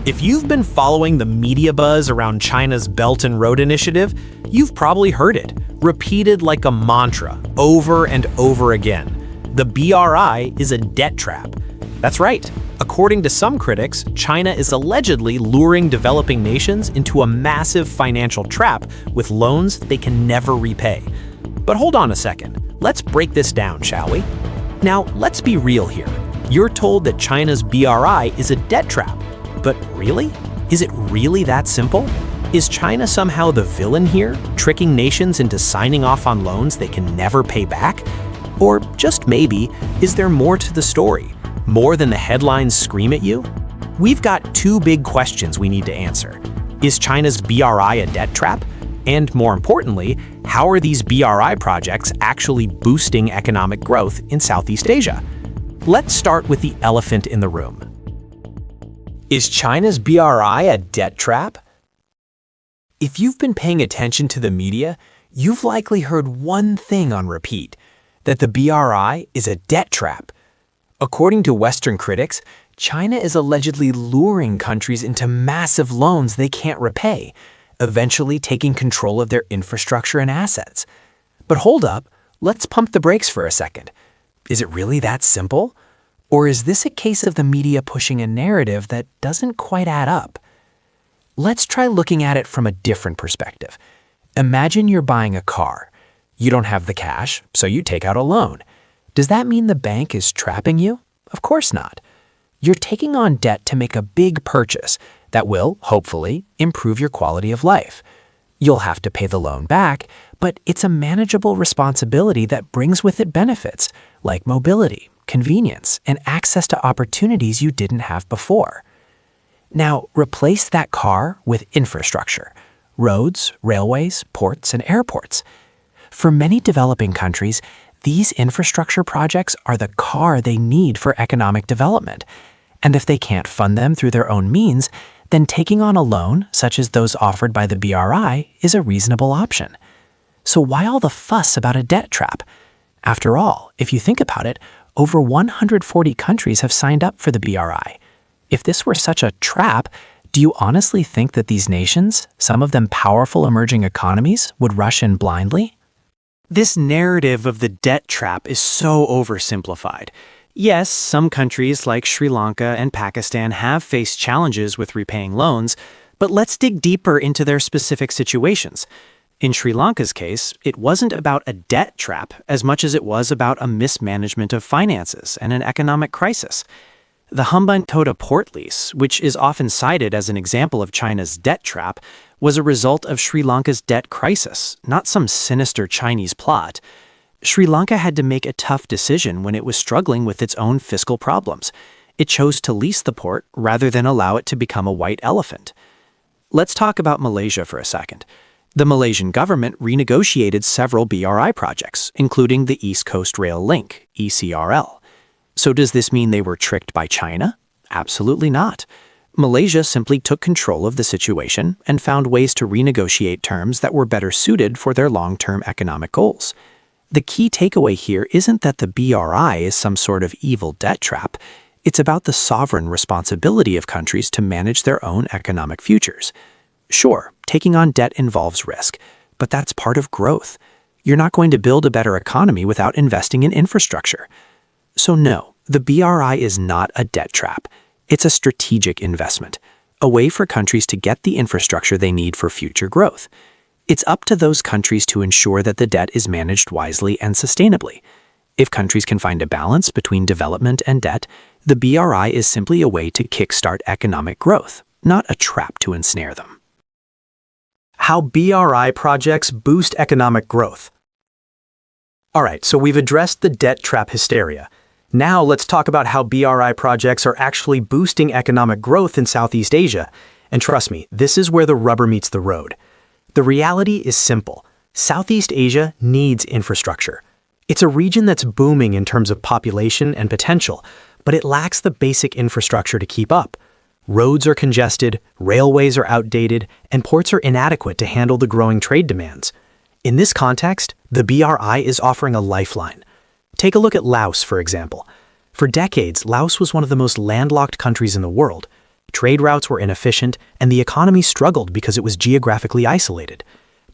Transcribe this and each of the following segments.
If you've been following the media buzz around China's Belt and Road Initiative, you've probably heard it, repeated like a mantra, over and over again. The BRI is a debt trap. That's right. According to some critics, China is allegedly luring developing nations into a massive financial trap with loans they can never repay. But hold on a second. Let's break this down, shall we? Now, let's be real here. You're told that China's BRI is a debt trap. But really? Is it really that simple? Is China somehow the villain here, tricking nations into signing off on loans they can never pay back? Or just maybe, is there more to the story? More than the headlines scream at you? We've got two big questions we need to answer. Is China's BRI a debt trap? And more importantly, how are these BRI projects actually boosting economic growth in Southeast Asia? Let's start with the elephant in the room. Is China's BRI a debt trap? If you've been paying attention to the media, you've likely heard one thing on repeat, that the BRI is a debt trap. According to Western critics, China is allegedly luring countries into massive loans they can't repay, eventually taking control of their infrastructure and assets. But hold up, let's pump the brakes for a second. Is it really that simple? Or is this a case of the media pushing a narrative that doesn't quite add up? Let's try looking at it from a different perspective. Imagine you're buying a car. You don't have the cash, so you take out a loan. Does that mean the bank is trapping you? Of course not. You're taking on debt to make a big purchase that will, hopefully, improve your quality of life. You'll have to pay the loan back, but it's a manageable responsibility that brings with it benefits like mobility, convenience, and access to opportunities you didn't have before. Now, replace that car with infrastructure, roads, railways, ports, and airports. For many developing countries, these infrastructure projects are the car they need for economic development. And if they can't fund them through their own means, then taking on a loan, such as those offered by the BRI, is a reasonable option. So why all the fuss about a debt trap? After all, if you think about it, over 140 countries have signed up for the BRI. If this were such a trap, do you honestly think that these nations, some of them powerful emerging economies, would rush in blindly? This narrative of the debt trap is so oversimplified. Yes, some countries like Sri Lanka and Pakistan have faced challenges with repaying loans, but let's dig deeper into their specific situations. In Sri Lanka's case, it wasn't about a debt trap as much as it was about a mismanagement of finances and an economic crisis. The Hambantota port lease, which is often cited as an example of China's debt trap, was a result of Sri Lanka's debt crisis, not some sinister Chinese plot. Sri Lanka had to make a tough decision when it was struggling with its own fiscal problems. It chose to lease the port rather than allow it to become a white elephant. Let's talk about Malaysia for a second. The Malaysian government renegotiated several BRI projects, including the East Coast Rail Link, ECRL. So does this mean they were tricked by China? Absolutely not. Malaysia simply took control of the situation and found ways to renegotiate terms that were better suited for their long-term economic goals. The key takeaway here isn't that the BRI is some sort of evil debt trap. It's about the sovereign responsibility of countries to manage their own economic futures. Sure, taking on debt involves risk, but that's part of growth. You're not going to build a better economy without investing in infrastructure. So no, the BRI is not a debt trap. It's a strategic investment, a way for countries to get the infrastructure they need for future growth. It's up to those countries to ensure that the debt is managed wisely and sustainably. If countries can find a balance between development and debt, the BRI is simply a way to kickstart economic growth, not a trap to ensnare them. How BRI projects boost economic growth. All right, so we've addressed the debt trap hysteria. Now let's talk about how BRI projects are actually boosting economic growth in Southeast Asia. And trust me, this is where the rubber meets the road. The reality is simple. Southeast Asia needs infrastructure. It's a region that's booming in terms of population and potential, but it lacks the basic infrastructure to keep up. Roads are congested, railways are outdated, and ports are inadequate to handle the growing trade demands. In this context, the BRI is offering a lifeline. Take a look at Laos, for example. For decades, Laos was one of the most landlocked countries in the world. Trade routes were inefficient, and the economy struggled because it was geographically isolated.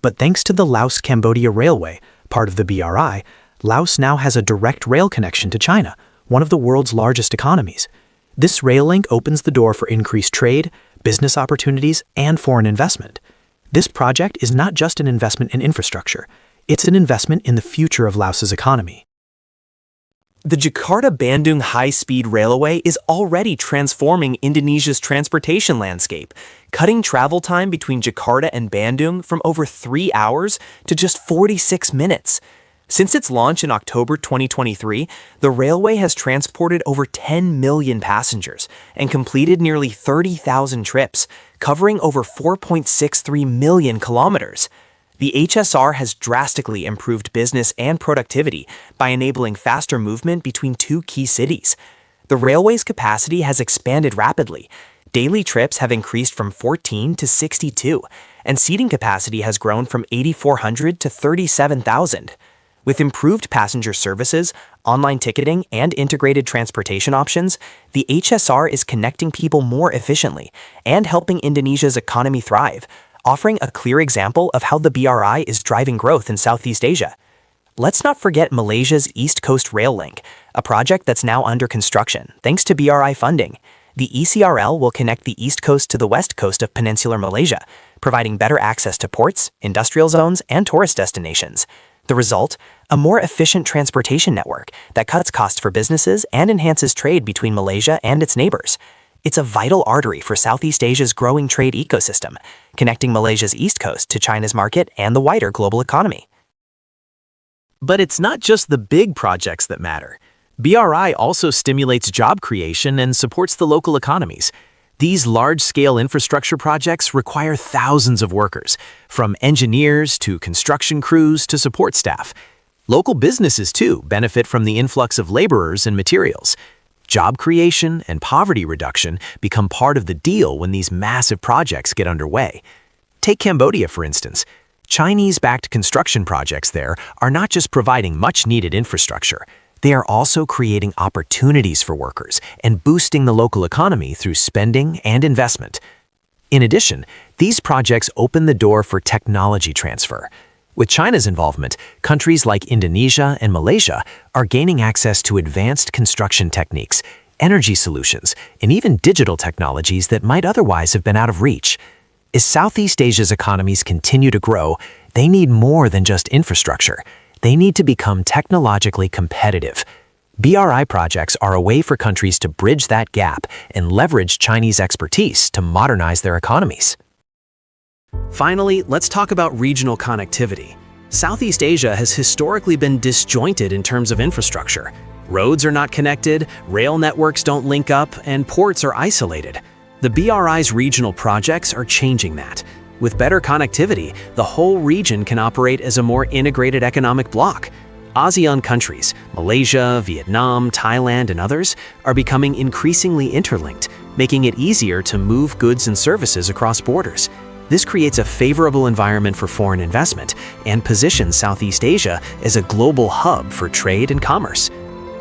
But thanks to the Laos-Cambodia Railway, part of the BRI, Laos now has a direct rail connection to China, one of the world's largest economies. This rail link opens the door for increased trade, business opportunities, and foreign investment. This project is not just an investment in infrastructure, it's an investment in the future of Laos's economy. The Jakarta-Bandung high-speed railway is already transforming Indonesia's transportation landscape, cutting travel time between Jakarta and Bandung from over 3 hours to just 46 minutes. Since its launch in October 2023, the railway has transported over 10 million passengers and completed nearly 30,000 trips, covering over 4.63 million kilometers. The HSR has drastically improved business and productivity by enabling faster movement between two key cities. The railway's capacity has expanded rapidly. Daily trips have increased from 14 to 62, and seating capacity has grown from 8,400 to 37,000. With improved passenger services, online ticketing, and integrated transportation options, the HSR is connecting people more efficiently and helping Indonesia's economy thrive, offering a clear example of how the BRI is driving growth in Southeast Asia. Let's not forget Malaysia's East Coast Rail Link, a project that's now under construction thanks to BRI funding. The ECRL will connect the East Coast to the West Coast of peninsular Malaysia, providing better access to ports, industrial zones, and tourist destinations. The result? A more efficient transportation network that cuts costs for businesses and enhances trade between Malaysia and its neighbors. It's a vital artery for Southeast Asia's growing trade ecosystem, connecting Malaysia's east coast to China's market and the wider global economy. But it's not just the big projects that matter. BRI also stimulates job creation and supports the local economies. These large-scale infrastructure projects require thousands of workers, from engineers to construction crews to support staff. Local businesses, too, benefit from the influx of laborers and materials. Job creation and poverty reduction become part of the deal when these massive projects get underway. Take Cambodia, for instance. Chinese-backed construction projects there are not just providing much-needed infrastructure. They are also creating opportunities for workers and boosting the local economy through spending and investment. In addition, these projects open the door for technology transfer. With China's involvement, countries like Indonesia and Malaysia are gaining access to advanced construction techniques, energy solutions, and even digital technologies that might otherwise have been out of reach. As Southeast Asia's economies continue to grow, they need more than just infrastructure. They need to become technologically competitive. BRI projects are a way for countries to bridge that gap and leverage Chinese expertise to modernize their economies. Finally, let's talk about regional connectivity. Southeast Asia has historically been disjointed in terms of infrastructure. Roads are not connected, rail networks don't link up, and ports are isolated. The BRI's regional projects are changing that. With better connectivity, the whole region can operate as a more integrated economic bloc. ASEAN countries, Malaysia, Vietnam, Thailand, and others, are becoming increasingly interlinked, making it easier to move goods and services across borders. This creates a favorable environment for foreign investment and positions Southeast Asia as a global hub for trade and commerce.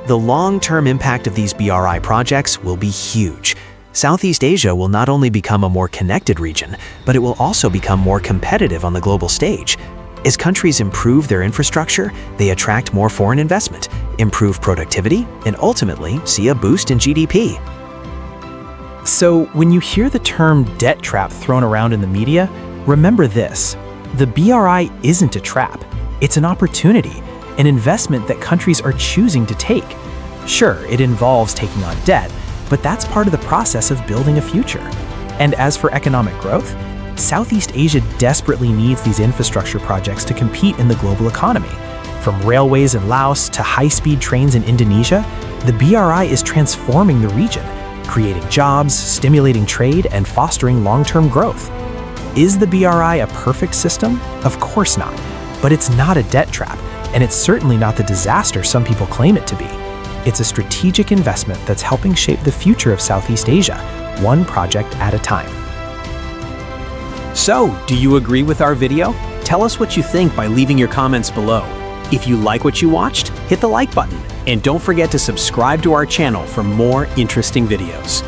The long-term impact of these BRI projects will be huge. Southeast Asia will not only become a more connected region, but it will also become more competitive on the global stage. As countries improve their infrastructure, they attract more foreign investment, improve productivity, and ultimately see a boost in GDP. So, when you hear the term debt trap thrown around in the media, remember this: the BRI isn't a trap, it's an opportunity, an investment that countries are choosing to take. Sure, it involves taking on debt, but that's part of the process of building a future. And as for economic growth, Southeast Asia desperately needs these infrastructure projects to compete in the global economy. From railways in Laos to high-speed trains in Indonesia, the BRI is transforming the region, creating jobs, stimulating trade, and fostering long-term growth. Is the BRI a perfect system? Of course not. But it's not a debt trap, and it's certainly not the disaster some people claim it to be. It's a strategic investment that's helping shape the future of Southeast Asia, one project at a time. So, do you agree with our video? Tell us what you think by leaving your comments below. If you like what you watched, hit the like button. And don't forget to subscribe to our channel for more interesting videos.